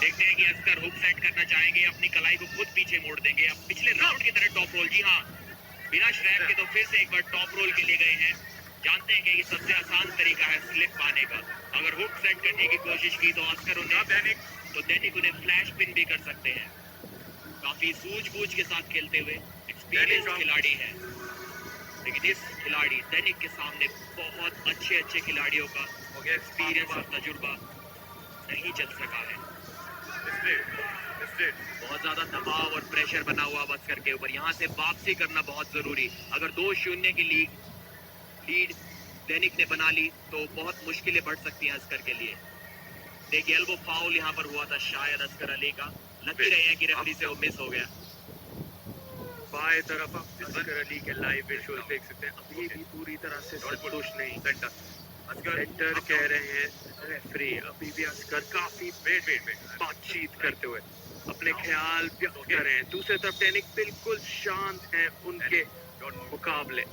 देखते हैं कि अस्कर हुक सेट करना चाहेंगे, अपनी कलाई को खुद पीछे मोड़ देंगे। अब पिछले राउंड की तरह टॉप रोल, जी हाँ, बिना श्रैप के तो फिर से एक बार टॉप रोल के लिए गए हैं। जानते हैं कि ये सबसे आसान तरीका है स्लिप पाने का। अगर हुक सेट करने की कोशिश की तो अस्कर दैनिक उन्हें फ्लैश पिन भी कर सकते हैं। काफी सूझबूझ के साथ खेलते हुए एक्सपीरियंस खिलाड़ी है, लेकिन इस खिलाड़ी दैनिक के सामने बहुत अच्छे खिलाड़ियों का एक्सपीरियंस और तजुर्बा नहीं चल सका है। बहुत ज्यादा दबाव और प्रेशर बना हुआ अस्कर के ऊपर। यहाँ से वापसी करना बहुत जरूरी। अगर 2-0 की लीड दैनिक ने बना ली तो बहुत मुश्किलें बढ़ सकती हैं अस्कर के लिए। देखिए एल्बो फाउल यहाँ पर हुआ था शायद अस्कर अली का। लकी रहे हैं कि रेफरी से वो मिस हो गया। बाएं तरफ आप अस्कर अली के लाइव विजुअल देख सकते हैं। अभी भी पूरी तरह से संतुष्ट नहीं। सेंटर कह रहे हैं रेफरी। अभी भी अस्कर काफी बातचीत करते हुए अपने ख्याल व्यक्त कर रहे हैं। दूसरी तरफ दैनिक बिल्कुल शांत हैं उनके मुकाबले।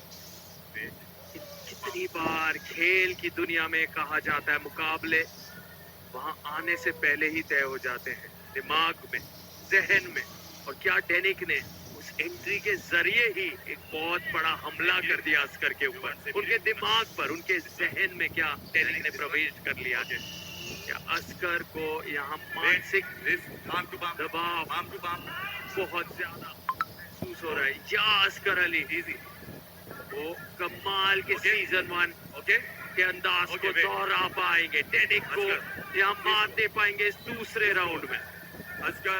कितनी बार खेल की दुनिया में कहा जाता है मुकाबले वहां आने से पहले ही तय हो जाते हैं, दिमाग में, जहन में। और क्या दैनिक ने उस एंट्री के जरिए ही एक बहुत बड़ा हमला कर दिया अस्कर के ऊपर, उनके दिमाग पर, उनके जहन में क्या दैनिक ने प्रवेश कर लिया है। क्या अस्कर को यहाँ मानसिक दबाव बहुत ज्यादा महसूस हो रहा है। या अस्कर अली वो कमाल के सीजन 1 के अंदाज को दोहरा पाएंगे, दैनिक को यहाँ मार दे पाएंगे इस दूसरे राउंड में। अस्कर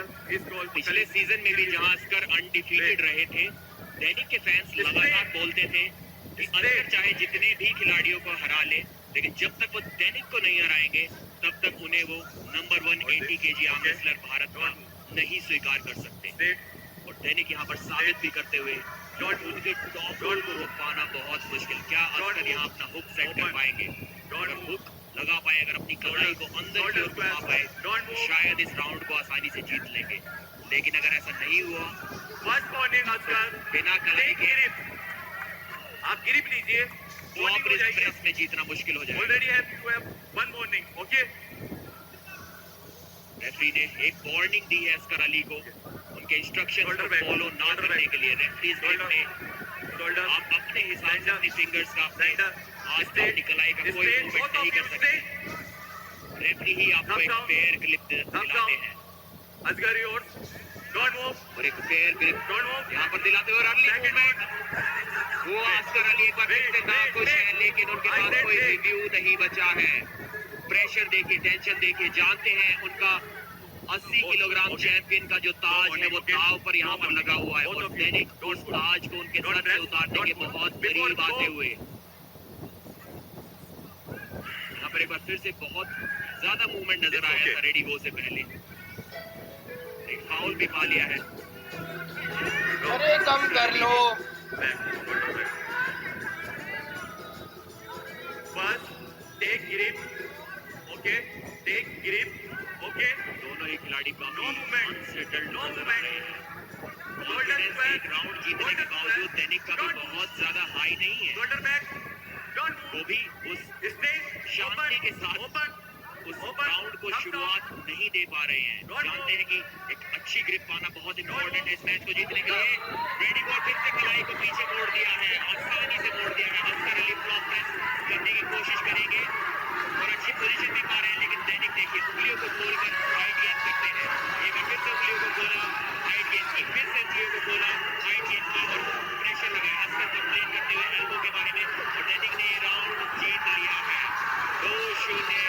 पिछले सीजन में भी जहां अस्कर अनडिफीटेड रहे थे, दैनिक के फैंस लगातार बोलते थे कि अस्कर चाहे जितने भी खिलाड़ियों को हरा ले, लेकिन जब तक वो दैनिक को नहीं हराएंगे तब तक उन्हें वो number 1 80 kg arm wrestler Bharat का नहीं स्वीकार कर सकते। और दैनिक यहाँ पर साबित भी करते हुए उनके टॉप रोल को रोक पाना बहुत मुश्किल। क्या अस्कर यहाँ अपना हुक सेट कर पाएंगे? अगर हुक लगा पाए, अगर अपनी कलाई को अंदर की ओर घुमा पाए तो शायद इस राउंड को आसानी से जीत लेंगे। लेकिन अगर ऐसा नहीं हुआ तो बिना कलाई के आप गिरिप लीजिए तो आप इस प्रेस में जीतना मुश्किल हो जाएगा। रेफरी ने एक वार्निंग दी है अस्कर अली को उनके इंस्ट्रक्शन को फॉलो ना करने के लिए। रेफरीज ने आप अपने हिसाब से अपनी फिंगर्स का आज अपनी कलाई का कोई मूवमेंट नहीं कर सकते। रेफरी ही आपको एक फेयर ग्रिप दिलाते हैं। Oscar yours, don't move. और एक फेयर ग्रिप यहाँ पर दिलाते हुए अर्ली मूवमेंट। वो अस्कर अली एक बार फिर से नाखुश है, लेकिन उनके पास कोई रिव्यू नहीं बचा है। प्रेशर देखिए, टेंशन देखिए। जानते हैं उनका 80 किलोग्राम चैंपियन का जो ताज है वो दाव पर यहाँ पर लगा हुआ है। और दैनिक उस ताज को उनके सर से उतारने के बहुत करीब आते हुए यहाँ पर एक बार फिर से बहुत ज्यादा मूवमेंट नजर आया था रेडी गो से पहले। एक फाउल भी पा लिया है। अरे कम कर लो। बस take grip, okay, take grip, okay. दोनों ही खिलाड़ी काफी अनसेटल्ड नजर आ रहे हैं। एक राउंड जीतने के बावजूद दैनिक का भी बहुत ज्यादा हाई नहीं है। वो भी उस शांति के साथ उस राउंड को शुरुआत नहीं दे पा रहे हैं। जानते हैं कि एक अच्छी ग्रिप पाना बहुत इंपॉर्टेंट है इस मैच को जीतने के लिए। रेडी बॉल फिर से कलाई को पीछे मोड़ दिया है, आसानी से मोड़ दिया है। अस्कर अली फ्लॉप प्रेस करने की कोशिश करेंगे और अच्छी पोजीशन भी पा रहे हैं, लेकिन दैनिक देखिए उंगलियों को खोलकर हाइट गेन करते हैं। एक बार फिर से उंगलियों को खोला, हाइट गेन की, फिर से उंगलियों को खोला, हाइट गेन की और प्रेशर लगाया। अस्कर कंप्लेन करते हुए एल्बो के बारे में। और दैनिक ने ये राउंड जीत लिया है 2-0।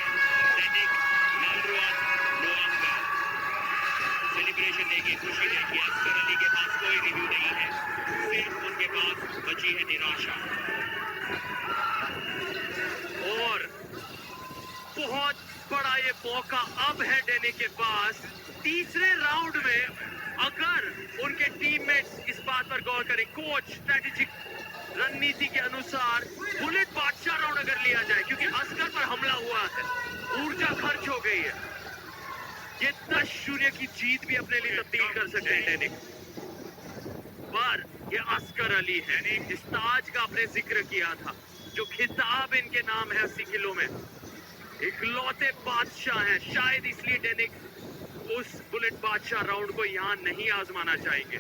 सेलिब्रेशन देखिए, खुशी देखिए। अस्कर अली के पास कोई रिव्यू नहीं है, सिर्फ उनके पास बची है निराशा। और बहुत बड़ा ये मौका अब है दैनिक के पास। तीसरे राउंड में अगर उनके टीममेट्स इस बात पर गौर करें, कोच स्ट्रेटेजिक रणनीति के अनुसार बुलेट बादशाह राउंड अगर लिया जाए, क्योंकि अस्कर पर हमला हुआ है, ऊर्जा खर्च हो गई है, ये 10-0 की जीत भी अपने लिए तब्दील कर सकते हैं दैनिक। पर ये अस्कर अली है, इस ताज का आपने जिक्र किया था, जो खिताब इनके नाम है 80 किलो में, इकलौते बादशाह हैं। शायद इसलिए दैनिक उस बुलेट बादशाह राउंड को यहाँ नहीं आजमाना चाहेंगे।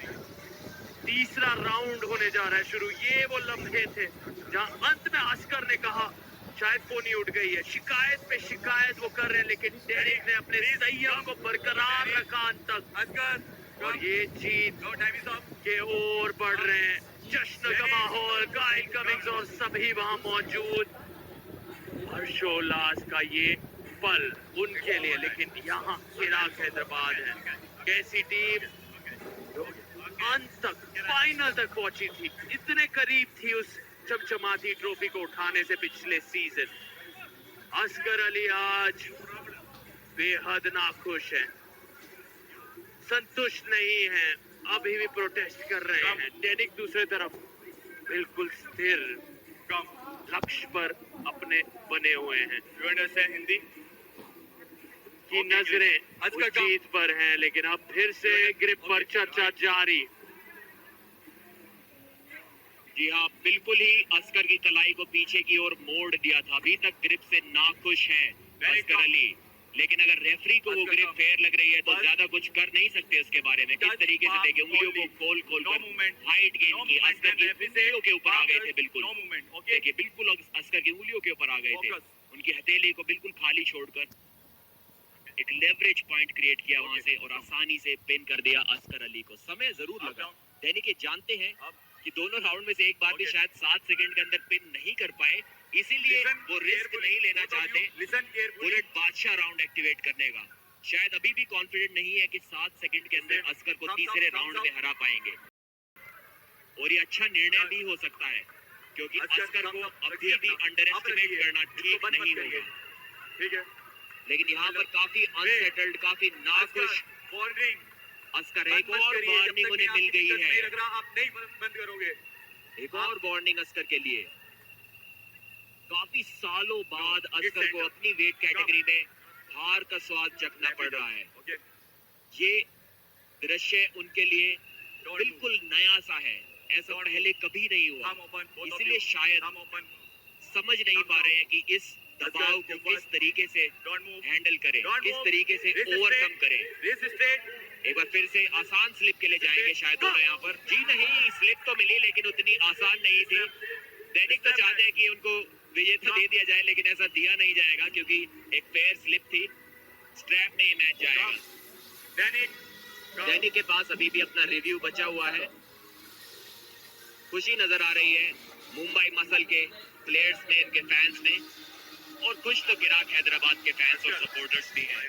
तीसरा राउंड होने जा रहा है शुरू। ये वो लम्हे थे जहां अंत में अस्कर ने कहा शायद पोनी उठ गई है। शिकायत पे शिकायत वो कर रहे हैं, लेकिन डेनिक ने अपने संयम को बरकरार रखा अंत तक। अस्कर और ये जीत के ओर बढ़ रहे हैं। जश्न का माहौल, गाइल कमिंग्स और सभी वहां मौजूद। हर्षोल्लास का ये पल उनके लिए, लेकिन यहाँ चिराग हैदराबाद है। कैसी टीम जो अंत तक, फाइनल तक पहुंची थी, इतने करीब थी उस चमचमाती ट्रॉफी को उठाने से पिछले सीजन। अस्कर अली आज बेहद नाखुश है, संतुष्ट नहीं है, अभी भी प्रोटेस्ट कर रहे हैं। डेनिक दूसरे तरफ बिल्कुल स्थिर लक्ष्य पर अपने बने हुए हैं। You understand Hindi? की नजरें उस जीत पर हैं, लेकिन अब फिर से ग्रिप पर चर्चा जारी। जी हाँ, बिल्कुल ही अस्कर की कलाई को पीछे की ओर मोड़ दिया था। अभी तक ग्रिप से नाखुश है अस्कर अली, लेकिन अगर रेफरी को वो ग्रिप फेयर लग रही है तो ज्यादा कुछ कर नहीं सकते उसके बारे में। किस तरीके से देखिए, उंगलियों को खोल कर हाइट गेन की, अस्कर की उंगलियों के ऊपर आ गए थे। बिल्कुल देखिए, बिल्कुल अस्कर की उंगलियों के ऊपर आ गए थे। उनकी हथेली को बिल्कुल खाली छोड़कर एक लेवरेज पॉइंट क्रिएट किया वहां से और आसानी से पिन कर दिया अस्कर अली को। समय जरूर लगा। दैनिक ये जानते हैं कि दोनों राउंड में से एक बार भी शायद 7 सेकंड के अंदर पिन नहीं कर पाए, इसीलिए वो रिस्क नहीं लेना चाहते बुलेट बादशाह राउंड एक्टिवेट करने का। शायद अभी भी कॉन्फिडेंट नहीं है कि 7 सेकंड के अंदर अस्कर को तीसरे राउंड में हरा पाएंगे। और ये अच्छा निर्णय भी हो सकता है, क्योंकि अस्कर को अभी भी अंडर एस्टिमेट करना ठीक नहीं होगा। ठीक है, लेकिन यहाँ पर काफी अनसेटल्ड, काफी नाखुश अस्कर। एक और वार्निंग उन्हें मिल गई है। लग रहा आप नहीं बंद करोगे। एक और वार्निंग अस्कर के लिए। काफी सालों बाद अस्कर को अपनी वेट कैटेगरी में हार का स्वाद चखना पड़ रहा है। ये दृश्य उनके लिए बिल्कुल नया सा है, ऐसा पहले कभी नहीं हुआ। इसलिए शायद समझ नहीं पा रहे हैं कि इस दबाव को किस तरीके से हैंडल करें, किस तरीके से ओवरकम करें। एक बार फिर से आसान स्लिप के लिए जाएंगे शायद दोनों यहाँ पर। जी नहीं, स्लिप तो मिली लेकिन उतनी आसान नहीं थी। दैनिक तो चाहते हैं कि उनको विजेता दे दिया जाए, लेकिन ऐसा दिया नहीं जाएगा क्योंकि एक फेयर स्लिप थी। स्ट्रैप नहीं मैच जाएगा। दैनिक के पास अभी भी अपना रिव्यू बचा हुआ है। खुशी नजर आ रही है मुंबई मसल के प्लेयर्स में, इनके फैंस में, और खुश तो चिराग हैदराबाद के फैंस और सपोर्टर्स भी हैं।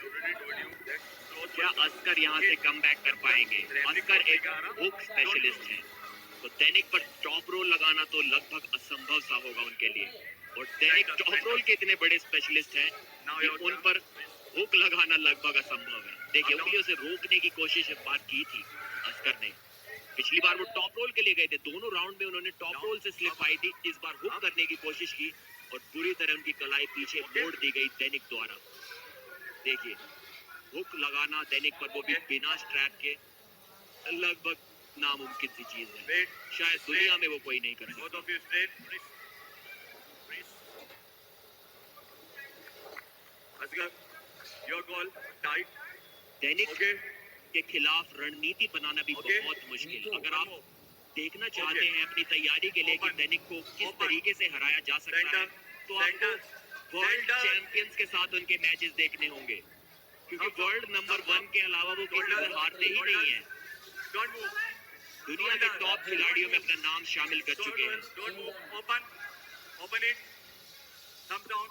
क्या अस्कर यहाँ से कमबैक कर पाएंगे? अस्कर एक हुक स्पेशलिस्ट है, तो दैनिक पर टॉप रोल लगाना तो लगभग असंभव सा होगा उनके लिए। और दैनिक टॉप रोल के इतने बड़े स्पेशलिस्ट हैं कि उन पर हुक लगाना लगभग असंभव है। देखिए, उंगलियों से रोकने की कोशिश एक बार की थी अस्कर ने। पिछली बार वो टॉप रोल के लिए गए थे, दोनों राउंड में उन्होंने टॉप रोल से स्लिप पाई थी। इस बार हुक करने की कोशिश की और पूरी तरह उनकी कलाई पीछे मोड़ दी गई दैनिक द्वारा। देखिए, हुक लगाना दैनिक पर, वो भी बिना स्ट्रैप के, लगभग नामुमकिन सी चीज है। शायद दुनिया में वो कोई नहीं कर सकता। दैनिक के खिलाफ रणनीति बनाना भी बहुत मुश्किल है। अगर आप देखना चाहते हैं अपनी तैयारी के लिए कि दैनिक को किस तरीके से हराया जा सकता है, तो आपको वर्ल्ड चैंपियंस के साथ उनके मैचेस देखने होंगे, क्योंकि वर्ल्ड नंबर 1 के अलावा वो किसी से हारते ही नहीं है। दुनिया के टॉप खिलाड़ियों में अपना नाम शामिल कर चुके हैं।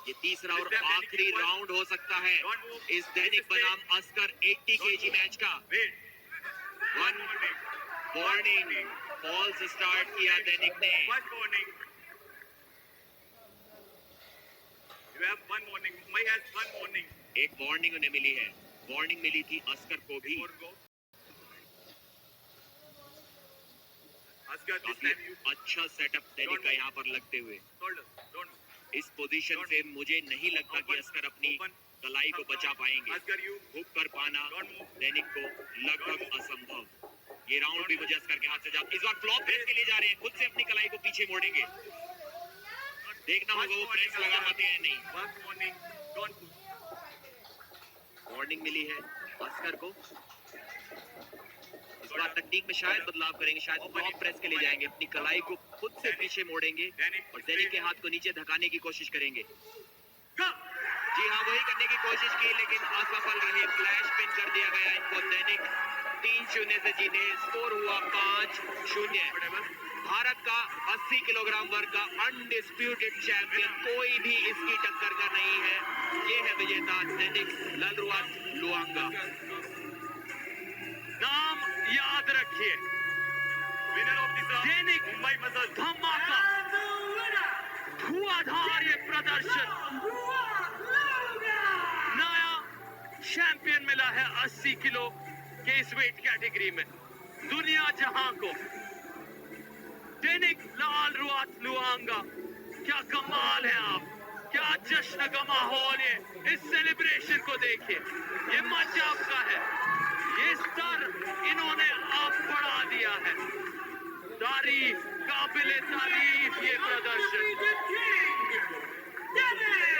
ये तीसरा और आखिरी राउंड हो सकता है इस दैनिक बनाम अस्कर 80 केजी मैच का। वन वार्निंग, फॉल्स स्टार्ट किया दैनिक ने। एक वार्निंग उन्हें मिली है। वार्निंग मिली थी अस्कर को भी। अच्छा सेटअप दैनिक का यहाँ पर लगते हुए। इस पोजीशन से मुझे नहीं लगता कि अस्कर अपनी कलाई को बचा पाएंगे। हुक कर पाना दैनिक को लगभग असंभव। ये राउंड भी मुझे अस्कर के हाथ से जाता। इस बार फ्लॉप प्रेस के लिए जा रहे हैं, खुद से अपनी कलाई को पीछे मोड़ेंगे। देखना होगा वो प्रेस लगा पाते हैं नहीं। वार्निंग मिली है। अस्कर को। इस बार तकनीक में शायद बदलाव करेंगे, शायद टॉप प्रेस के लिए जाएंगे, अपनी कलाई को खुद से पीछे मोड़ेंगे और दैनिक के हाथ को नीचे धकाने की कोशिश करेंगे। जी हाँ, वही करने की कोशिश की लेकिन असफल रहे। फ्लैश पिन कर दिया गया इनको। दैनिक 3-0 से जीते। स्कोर हुआ 5-0। भारत का 80 किलोग्राम वर्ग का अनडिस्प्यूटेड चैंपियन, कोई भी इसकी टक्कर का नहीं है। ये है विजेता दैनिक लालरुआत लुआंगा। नाम याद रखिए, winner of this Dainik Mumbai muscle धमाका, धुआंधार ये प्रदर्शन। नया चैंपियन मिला है 80 किलो के इस वेट कैटेगरी में दुनिया जहां को। दैनिक लालरुआत लुआंगा, क्या कमाल है आप, क्या जश्न का माहौल है। इस सेलिब्रेशन को देखिए, ये मंच आपका है, ये स्तर इन्होंने आप बढ़ा दिया है। तारीफ, काबिले तारीफ ये प्रदर्शन,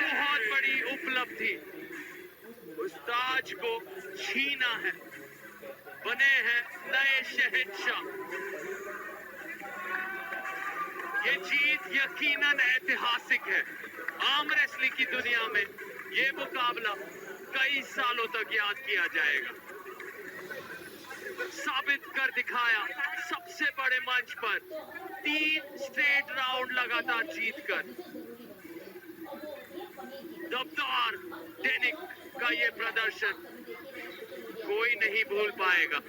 बहुत बड़ी उपलब्धि। उस ताज को छीना है, बने हैं नए शहंशाह। ये जीत यकीनन ऐतिहासिक है। आर्म रेसलिंग की दुनिया में ये मुकाबला कई सालों तक याद किया जाएगा। साबित कर दिखाया सबसे बड़े मंच पर 3 स्ट्रेट राउंड लगातार जीतकर। दबदार दैनिक का ये प्रदर्शन कोई नहीं भूल पाएगा।